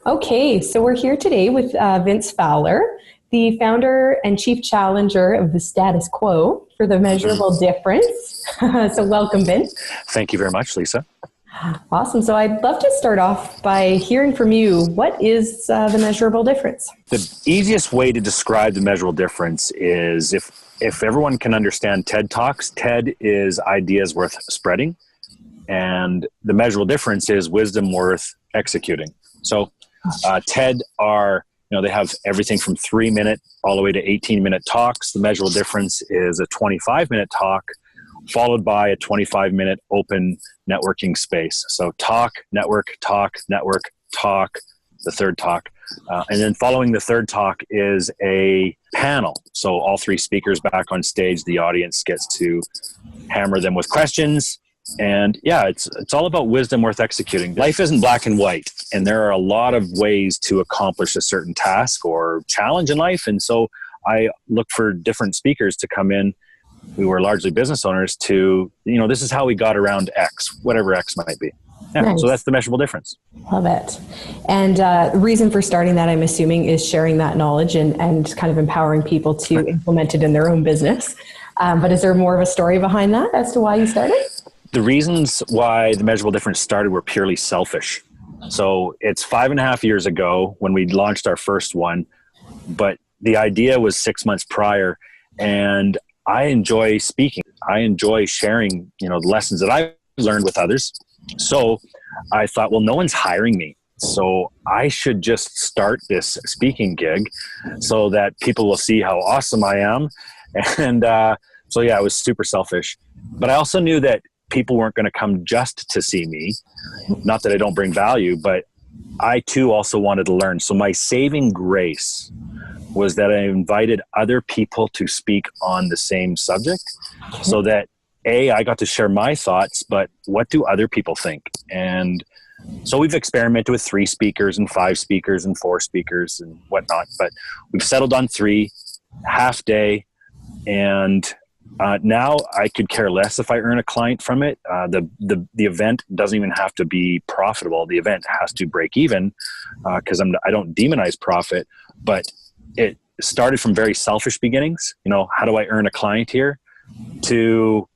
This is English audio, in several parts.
Okay, so we're here today with Vince Fowler, the founder and chief challenger of the status quo for the measurable difference. So welcome, Vince. Thank you very much, Lisa. Awesome. So I'd love to start off by hearing from you. What is the measurable difference? The easiest way to describe the measurable difference is if everyone can understand TED Talks, TED is ideas worth spreading, and the measurable difference is wisdom worth executing. So TED they have everything from 3-minute all the way to 18-minute talks. The measurable difference is a 25-minute talk followed by a 25-minute open networking space. So talk, network, talk, the third talk. And then following the third talk is a panel. So all three speakers back on stage, the audience gets to hammer them with questions. And yeah, it's all about wisdom worth executing. Life isn't black and white, and there are a lot of ways to accomplish a certain task or challenge in life. And so I look for different speakers to come in. We were largely business owners to, this is how we got around X, whatever X might be. Yeah, nice. So that's the measurable difference. Love it. And the reason for starting that, I'm assuming, is sharing that knowledge and kind of empowering people to implement it in their own business. But is there more of a story behind that as to why you started? The reasons why the measurable difference started were purely selfish. So it's 5.5 years ago when we launched our first one, but the idea was 6 months prior, and I enjoy speaking. I enjoy sharing, the lessons that I've learned with others. So I thought, well, no one's hiring me, so I should just start this speaking gig so that people will see how awesome I am. And so yeah, it was super selfish. But I also knew that people weren't going to come just to see me. Not that I don't bring value, but I too also wanted to learn. So my saving grace was that I invited other people to speak on the same subject so that I got to share my thoughts, but what do other people think? And so we've experimented with 3 speakers and 5 speakers and 4 speakers and whatnot, but we've settled on 3, half day. And now I could care less if I earn a client from it. The event doesn't even have to be profitable. The event has to break even because I don't demonize profit, but it started from very selfish beginnings. How do I earn a client here? To,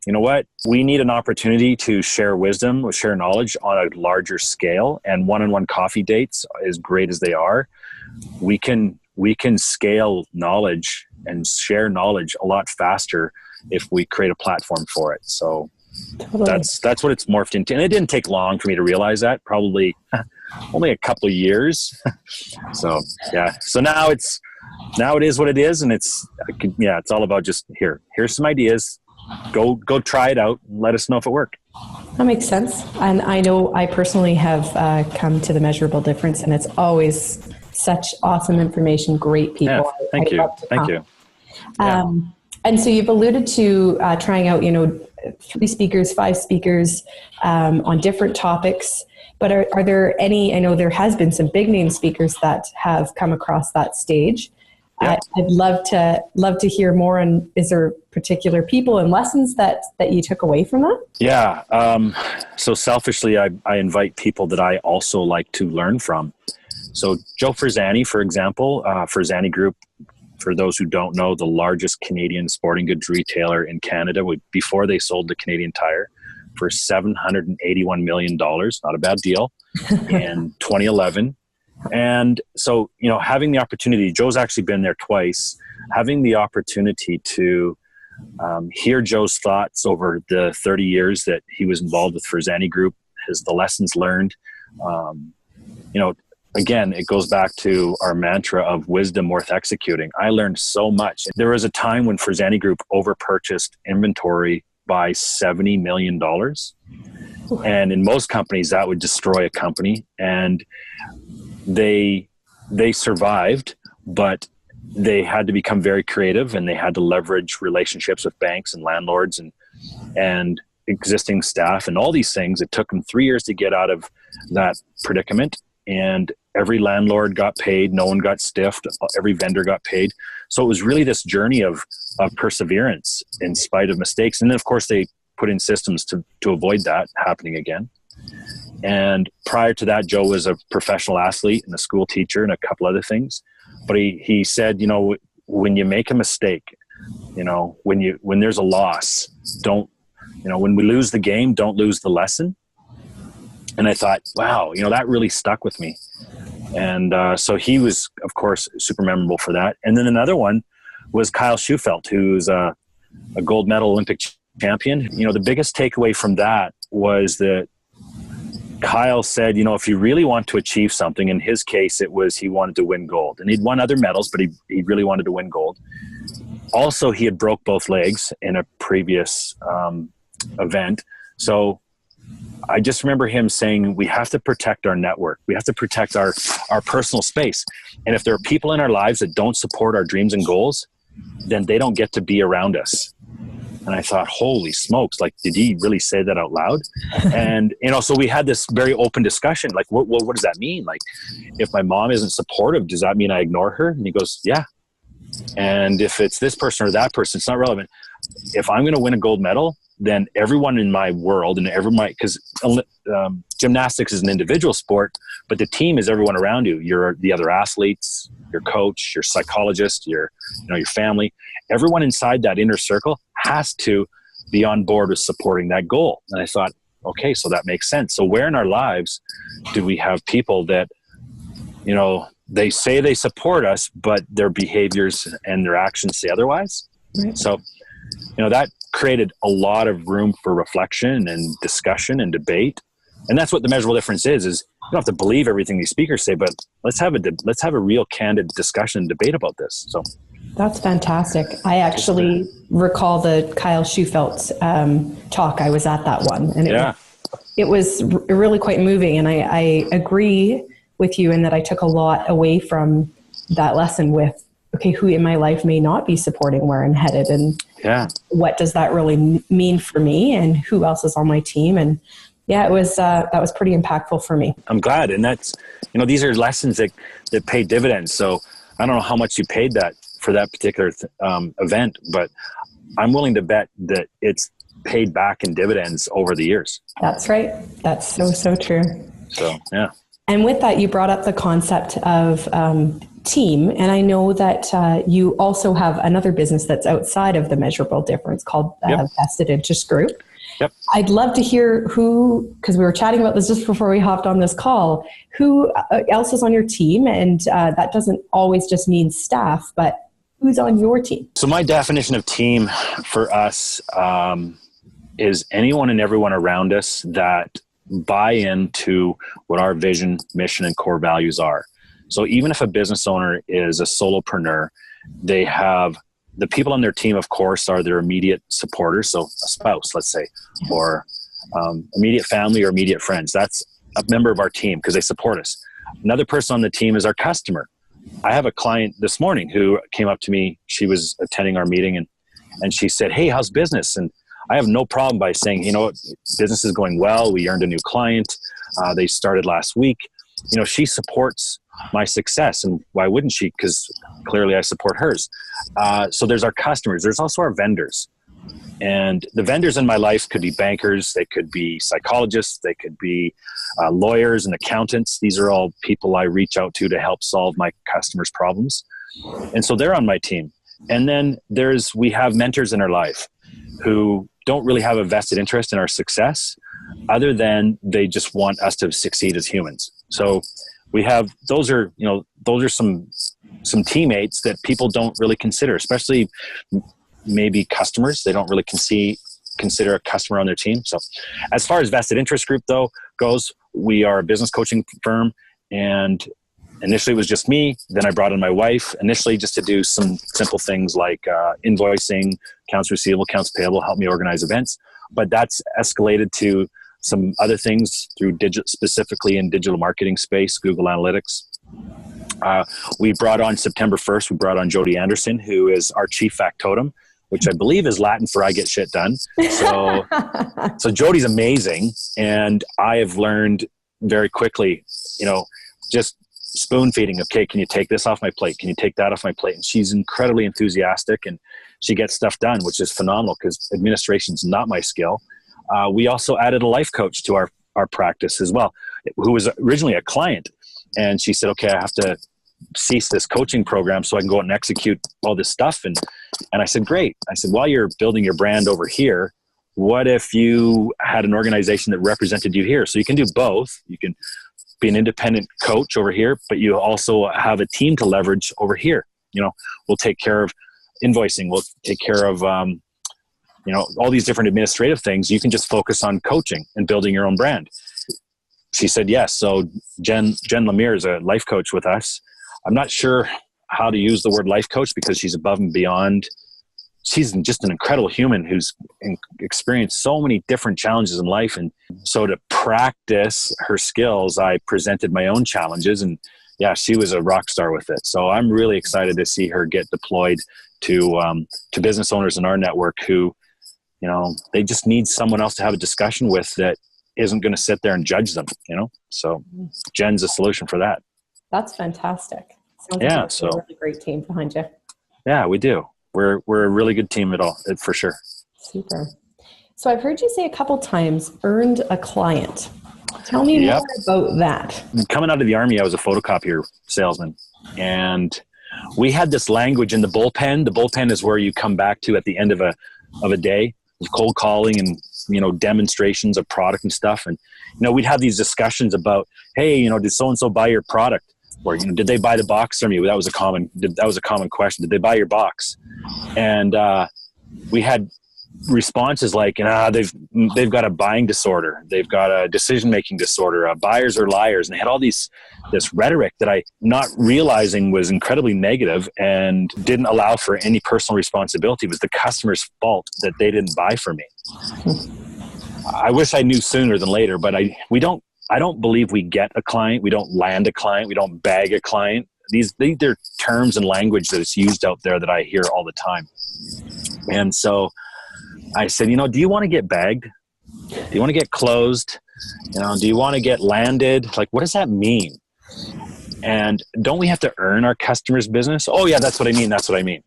we need an opportunity to share wisdom, share knowledge on a larger scale, and one-on-one coffee dates, as great as they are, we can scale knowledge and share knowledge a lot faster if we create a platform for it. So totally. That's what it's morphed into. And it didn't take long for me to realize that, probably only a couple of years. So yeah. So now it is what it is. And it's all about just here's some ideas, go try it out and let us know if it worked. That makes sense. And I know I personally have come to the measurable difference, and it's always such awesome information, great people. Yeah, thank you. Yeah. And so you've alluded to trying out, 3 speakers, 5 speakers on different topics. But are there any? I know there has been some big name speakers that have come across that stage. Yeah. I'd love to hear more. And is there particular people and lessons that you took away from that? Yeah. So selfishly, I invite people that I also like to learn from. So Joe Frisani, for example, Frisani Group. For those who don't know, the largest Canadian sporting goods retailer in Canada, before they sold to Canadian Tire for $781 million, not a bad deal, in 2011. And so, having the opportunity, Joe's actually been there twice, having the opportunity to hear Joe's thoughts over the 30 years that he was involved with Frisani Group, the lessons learned, again, it goes back to our mantra of wisdom worth executing. I learned so much. There was a time when Frisani Group overpurchased inventory by $70 million. And in most companies, that would destroy a company. And they survived, but they had to become very creative, and they had to leverage relationships with banks and landlords and existing staff and all these things. It took them 3 years to get out of that predicament. And every landlord got paid. No one got stiffed. Every vendor got paid. So it was really this journey of perseverance in spite of mistakes. And then, of course, they put in systems to avoid that happening again. And prior to that, Joe was a professional athlete and a school teacher and a couple other things. But he said, when you make a mistake, when there's a loss, when we lose the game, don't lose the lesson. And I thought, wow, that really stuck with me. And so he was, of course, super memorable for that. And then another one was Kyle Schufelt, who's a gold medal Olympic champion. The biggest takeaway from that was that Kyle said, if you really want to achieve something, in his case, it was he wanted to win gold. And he'd won other medals, but he really wanted to win gold. Also, he had broke both legs in a previous event. So I just remember him saying, we have to protect our network. We have to protect our personal space. And if there are people in our lives that don't support our dreams and goals, then they don't get to be around us. And I thought, holy smokes, did he really say that out loud? And, so we had this very open discussion. What does that mean? If my mom isn't supportive, does that mean I ignore her? And he goes, yeah. And if it's this person or that person, it's not relevant. If I'm going to win a gold medal, then everyone in my world and because gymnastics is an individual sport, but the team is everyone around you. You're the other athletes, your coach, your psychologist, your family. Everyone inside that inner circle has to be on board with supporting that goal. And I thought, okay, so that makes sense. So where in our lives do we have people that, they say they support us, but their behaviors and their actions say otherwise? Right. So, that created a lot of room for reflection and discussion and debate. And that's what the measurable difference is you don't have to believe everything these speakers say, but let's have a real candid discussion and debate about this. So that's fantastic. I actually recall the Kyle Schufelt talk. I was at that one, and it was really quite moving. And I agree with you in that I took a lot away from that lesson with, okay, who in my life may not be supporting where I'm headed, and what does that really mean for me, and who else is on my team. And it was that was pretty impactful for me. I'm glad. And that's, these are lessons that pay dividends. So I don't know how much you paid that for that particular event, but I'm willing to bet that it's paid back in dividends over the years. That's right. That's so true. So, yeah. And with that, you brought up the concept of team. And I know that you also have another business that's outside of the measurable difference called Vested Interest Group. Yep. I'd love to hear because we were chatting about this just before we hopped on this call, who else is on your team? And that doesn't always just mean staff, but who's on your team? So my definition of team for us is anyone and everyone around us that buy into what our vision, mission, and core values are. So even if a business owner is a solopreneur, they have the people on their team, of course, are their immediate supporters. So a spouse, let's say, or immediate family or immediate friends. That's a member of our team because they support us. Another person on the team is our customer. I have a client this morning who came up to me. She was attending our meeting and she said, "Hey, how's business?" And I have no problem by saying, business is going well. We earned a new client. They started last week. She supports my success, and why wouldn't she? Because clearly I support hers. So there's our customers. There's also our vendors. And the vendors in my life could be bankers. They could be psychologists. They could be lawyers and accountants. These are all people I reach out to help solve my customers' problems. And so they're on my team. And then we have mentors in our life who don't really have a vested interest in our success other than they just want us to succeed as humans. So we have, those are some teammates that people don't really consider, especially maybe customers. They don't really consider a customer on their team. So as far as vested interest group though goes, we are a business coaching firm, and initially it was just me. Then I brought in my wife initially just to do some simple things like invoicing, accounts receivable, accounts payable, help me organize events. But that's escalated to some other things through specifically in digital marketing space, Google Analytics. We brought on September 1st, we brought on Jody Anderson, who is our chief factotum, which I believe is Latin for I get shit done. So Jody's amazing. And I have learned very quickly, just spoon feeding. Okay, can you take this off my plate? Can you take that off my plate? And she's incredibly enthusiastic and she gets stuff done, which is phenomenal because administration's not my skill. We also added a life coach to our our practice as well, who was originally a client. And she said, okay, I have to cease this coaching program so I can go out and execute all this stuff. And I said, great. I said, while you're building your brand over here, what if you had an organization that represented you here? So you can do both. You can be an independent coach over here, but you also have a team to leverage over here. We'll take care of invoicing. We'll take care of, all these different administrative things. You can just focus on coaching and building your own brand. She said, yes. So Jen Lemire is a life coach with us. I'm not sure how to use the word life coach because she's above and beyond. She's just an incredible human who's experienced so many different challenges in life. And so to practice her skills, I presented my own challenges, and yeah, she was a rock star with it. So I'm really excited to see her get deployed to business owners in our network who, they just need someone else to have a discussion with that isn't going to sit there and judge them, So Jen's a solution for that. That's fantastic. Sounds yeah. Like a really great team behind you. Yeah, we do. We're a really good team for sure. Super. So I've heard you say a couple times, earned a client. Tell me more about that. Coming out of the Army, I was a photocopier salesman, and we had this language in the bullpen. The bullpen is where you come back to at the end of a day of cold calling and, demonstrations of product and stuff. And, we'd have these discussions about, hey, did so-and-so buy your product? Or, did they buy the box from you? That was a common question. Did they buy your box? And we had responses like, they've got a buying disorder. They've got a decision-making disorder. Buyers are liars. And they had all this rhetoric that I, not realizing was incredibly negative and didn't allow for any personal responsibility. It was the customer's fault that they didn't buy from me. I wish I knew sooner than later, but I don't believe we get a client. We don't land a client. We don't bag a client. They're terms and language that is used out there that I hear all the time. And so I said, do you want to get bagged? Do you want to get closed? Do you want to get landed? Like, what does that mean? And don't we have to earn our customers' business? Oh yeah, that's what I mean. That's what I mean.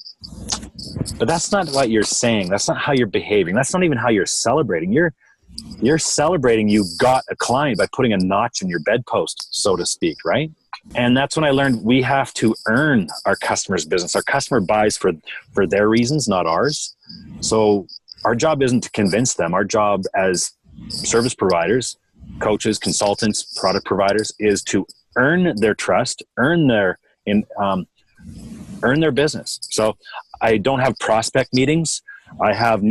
But that's not what you're saying. That's not how you're behaving. That's not even how you're celebrating. You're celebrating you got a client by putting a notch in your bedpost, so to speak, right? And that's when I learned we have to earn our customers' business. Our customer buys for their reasons, not ours. So our job isn't to convince them. Our job as service providers, coaches, consultants, product providers is to earn their trust, earn their business. So I don't have prospect meetings. I have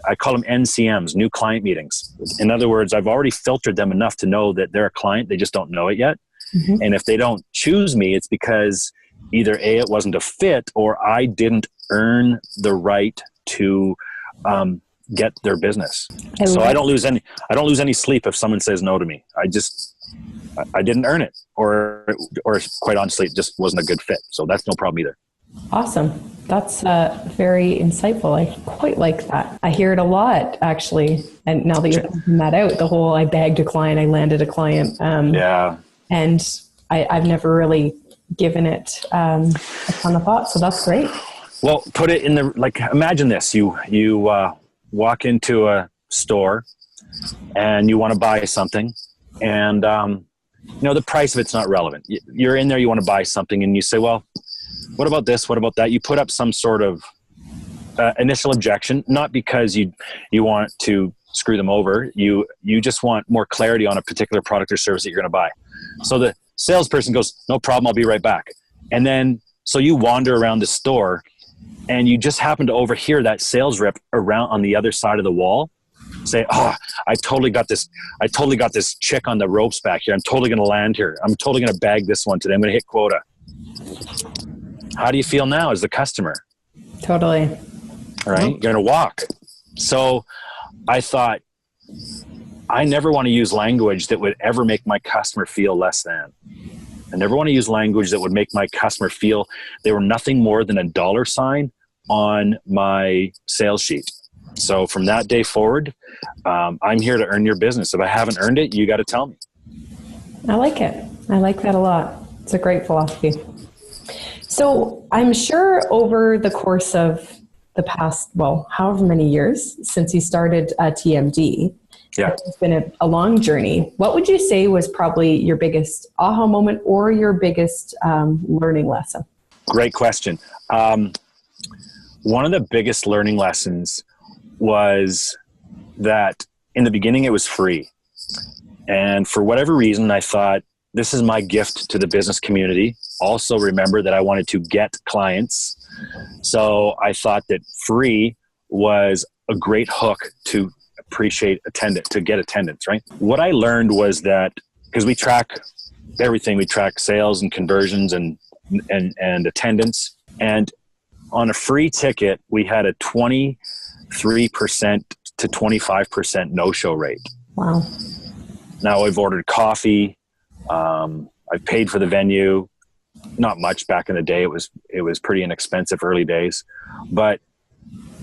I call them NCMs, new client meetings. In other words, I've already filtered them enough to know that they're a client. They just don't know it yet. Mm-hmm. And if they don't choose me, it's because either A, it wasn't a fit, or I didn't earn the right to get their business. So I don't lose any sleep if someone says no to me. I didn't earn it, or quite honestly, it just wasn't a good fit. So that's no problem either. Awesome. That's very insightful. I quite like that. I hear it a lot, actually. And now that you're pointing that out, the whole I bagged a client, I landed a client. Yeah. And I've never really given it a ton of thought. So that's great. Well, put it in imagine this. You walk into a store and you want to buy something, and the price of it's not relevant. You're in there, you want to buy something, and you say, well, what about this? What about that? You put up some sort of initial objection, not because you want to screw them over. You just want more clarity on a particular product or service that you're going to buy. So the salesperson goes, no problem, I'll be right back. And then, so you wander around the store and you just happen to overhear that sales rep around on the other side of the wall say, oh, I totally got this chick on the ropes back here. I'm totally going to land here. I'm totally going to bag this one today. I'm going to hit quota. How do you feel now as the customer? Totally. All right. You're going to walk. So I thought, I never want to use language that would ever make my customer feel less than. I never want to use language that would make my customer feel they were nothing more than a dollar sign on my sales sheet. So from that day forward, I'm here to earn your business. If I haven't earned it, you got to tell me. I like it. I like that a lot. It's a great philosophy. So I'm sure over the course of the past, however many years since you started TMD, Yeah. It's been a long journey. What would you say was probably your biggest aha moment or your biggest learning lesson? Great question. One of the biggest learning lessons was that in the beginning it was free. And for whatever reason, I thought, this is my gift to the business community. Also remember that I wanted to get clients. So I thought that free was a great hook to to get attendance, right? What I learned was that, because we track everything, we track sales and conversions and attendance. And on a free ticket, we had a 23% to 25% no-show rate. Wow. Now I've ordered coffee. I've paid for the venue. Not much back in the day. It was pretty inexpensive early days. But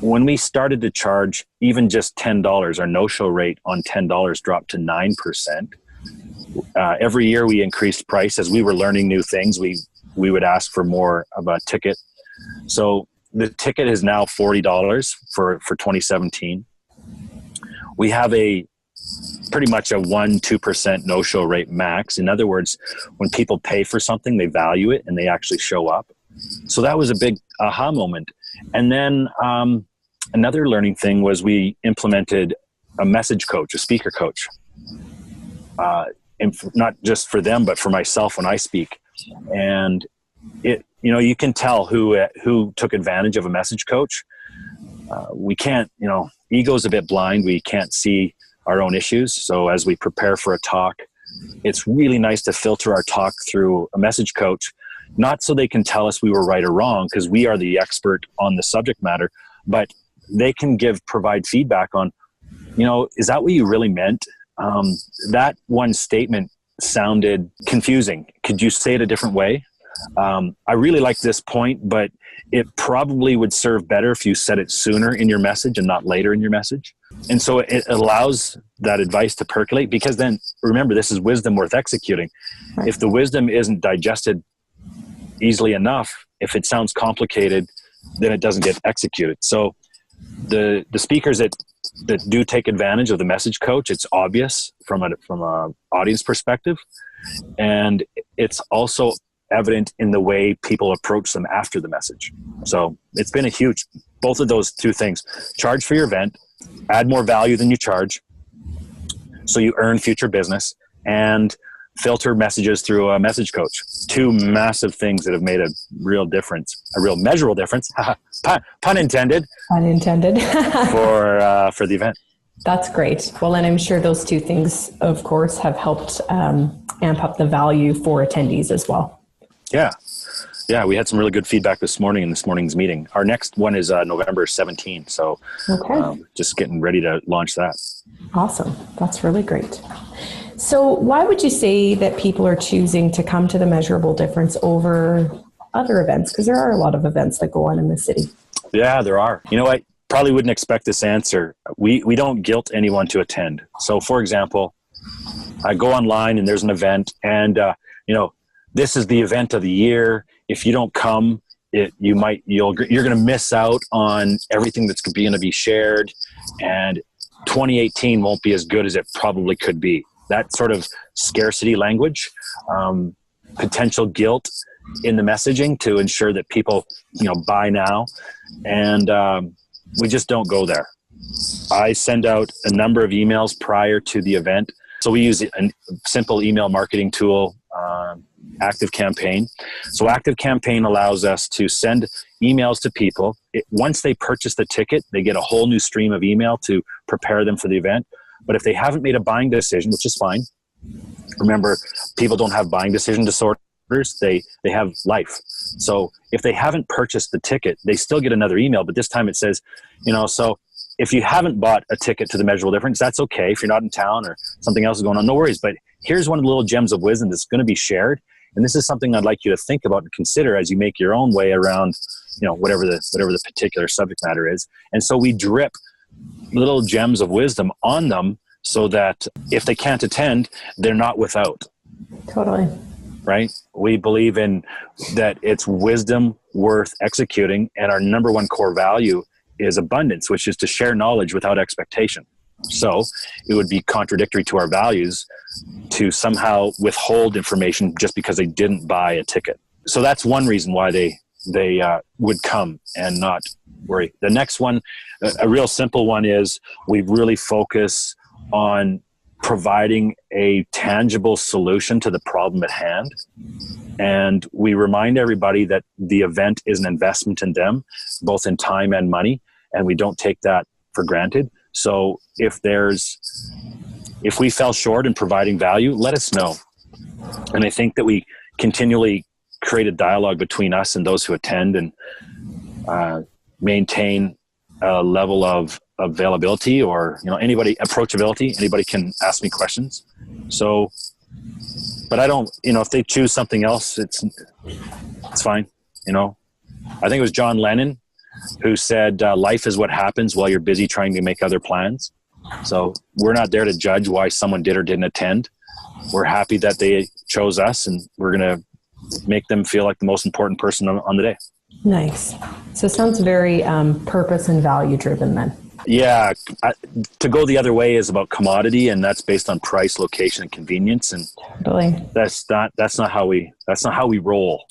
when we started to charge even just $10, our no-show rate on $10 dropped to 9%. Every year we increased price as we were learning new things. We would ask for more of a ticket. So the ticket is now $40 for 2017. We have pretty much a 1-2% no-show rate max. In other words, when people pay for something, they value it and they actually show up. So that was a big aha moment. And then another learning thing was we implemented a message coach, a speaker coach. And not just for them, but for myself when I speak. And you can tell who took advantage of a message coach. We can't, ego's a bit blind. We can't see our own issues. So as we prepare for a talk, it's really nice to filter our talk through a message coach, not so they can tell us we were right or wrong, because we are the expert on the subject matter, but they can provide feedback on, is that what you really meant? That one statement sounded confusing. Could you say it a different way? I really like this point, but it probably would serve better if you said it sooner in your message and not later in your message. And so it allows that advice to percolate, because then remember, this is wisdom worth executing. Right. If the wisdom isn't digested easily enough, if it sounds complicated, then it doesn't get executed. So the speakers that do take advantage of the message coach, it's obvious from a audience perspective. And it's also evident in the way people approach them after the message. So it's been both of those two things. Charge for your event, add more value than you charge, so you earn future business, and filter messages through a message coach. Two massive things that have made a real difference, a real measurable difference, pun intended. Pun intended. for the event. That's great. Well, and I'm sure those two things, of course, have helped amp up the value for attendees as well. Yeah, we had some really good feedback this morning in this morning's meeting. Our next one is November 17th, so just getting ready to launch that. Awesome. That's really great. So why would you say that people are choosing to come to the Measurable Difference over other events? Because there are a lot of events that go on in the city. Yeah, there are. I probably wouldn't expect this answer. We don't guilt anyone to attend. So for example, I go online and there's an event, and this is the event of the year. If you don't come, you're going to miss out on everything that's going to be shared, and 2018 won't be as good as it probably could be. That sort of scarcity language, potential guilt in the messaging to ensure that people, buy now, and we just don't go there. I send out a number of emails prior to the event. So we use a simple email marketing tool, ActiveCampaign. So ActiveCampaign allows us to send emails to people. Once they purchase the ticket, they get a whole new stream of email to prepare them for the event. But if they haven't made a buying decision, which is fine, remember, people don't have buying decision disorders. They have life. So if they haven't purchased the ticket, they still get another email. But this time it says, so if you haven't bought a ticket to the Measurable Difference, that's okay. If you're not in town or something else is going on, no worries. But here's one of the little gems of wisdom that's going to be shared. And this is something I'd like you to think about and consider as you make your own way around, whatever the particular subject matter is. And so we drip little gems of wisdom on them so that if they can't attend, they're not without. Totally. Right? We believe in that it's wisdom worth executing. And our number one core value is abundance, which is to share knowledge without expectation. So it would be contradictory to our values to somehow withhold information just because they didn't buy a ticket. So that's one reason why they would come and not worry. The next one, a real simple one, is we really focus on providing a tangible solution to the problem at hand. And we remind everybody that the event is an investment in them, both in time and money, and we don't take that for granted. So if we fell short in providing value, let us know. And I think that we continually create a dialogue between us and those who attend, and maintain a level of availability, or approachability. Anybody can ask me questions. So, but I don't, if they choose something else, it's fine. I think it was John Lennon who said, life is what happens while you're busy trying to make other plans. So we're not there to judge why someone did or didn't attend. We're happy that they chose us, and we're going to make them feel like the most important person on the day. Nice. So it sounds very purpose and value driven then. Yeah. To go the other way is about commodity, and that's based on price, location, and convenience. And totally. That's not how we roll.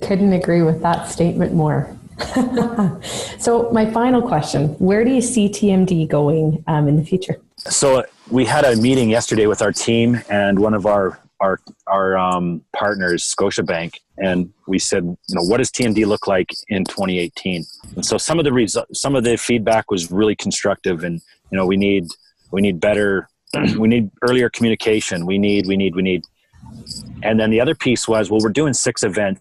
Couldn't agree with that statement more. So my final question, where do you see TMD going in the future? So we had a meeting yesterday with our team and one of our partners, Scotiabank, and we said, what does TMD look like in 2018? And so some of the feedback was really constructive, and we need better, we need earlier communication. We need, and then the other piece was, well, we're doing 6 events.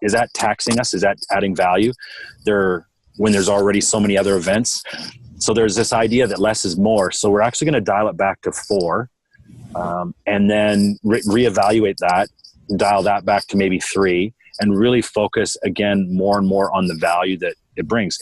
Is that taxing us? Is that adding value when there's already so many other events? So there's this idea that less is more. So we're actually going to dial it back to 4. And then reevaluate that, dial that back to maybe 3, and really focus again more and more on the value that it brings.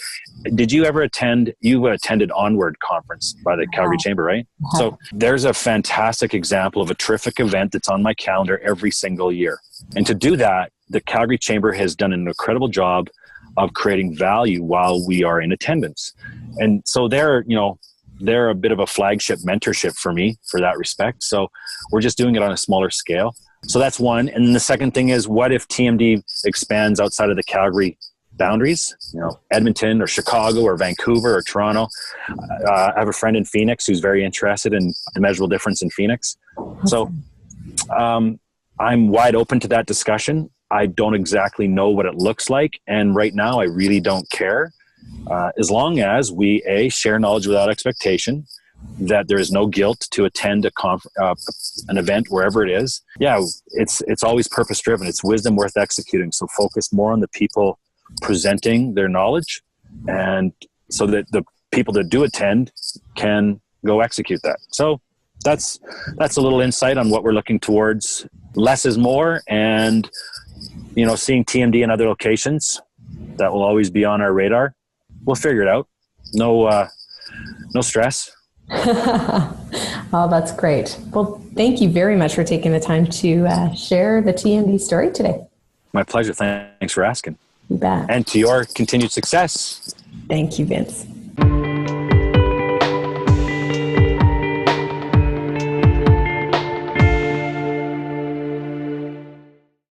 Did you ever attend? You attended Onward conference by the Calgary Chamber, right? So there's a fantastic example of a terrific event that's on my calendar every single year. And to do that, the Calgary Chamber has done an incredible job of creating value while we are in attendance. And so they're a bit of a flagship mentorship for me for that respect. So we're just doing it on a smaller scale. So that's one. And then the second thing is, what if TMD expands outside of the Calgary boundaries, Edmonton or Chicago or Vancouver or Toronto? I have a friend in Phoenix who's very interested in the measurable difference in Phoenix. So I'm wide open to that discussion. I don't exactly know what it looks like. And right now I really don't care. As long as we share knowledge without expectation, that there is no guilt to attend an event wherever it is. Yeah, it's always purpose driven. It's wisdom worth executing. So focus more on the people presenting their knowledge, and so that the people that do attend can go execute that. So that's a little insight on what we're looking towards. Less is more, and seeing TMD in other locations, that will always be on our radar. We'll figure it out. No stress. Oh, that's great. Well, thank you very much for taking the time to share the TMD story today. My pleasure. Thanks for asking. You bet. And to your continued success. Thank you, Vince.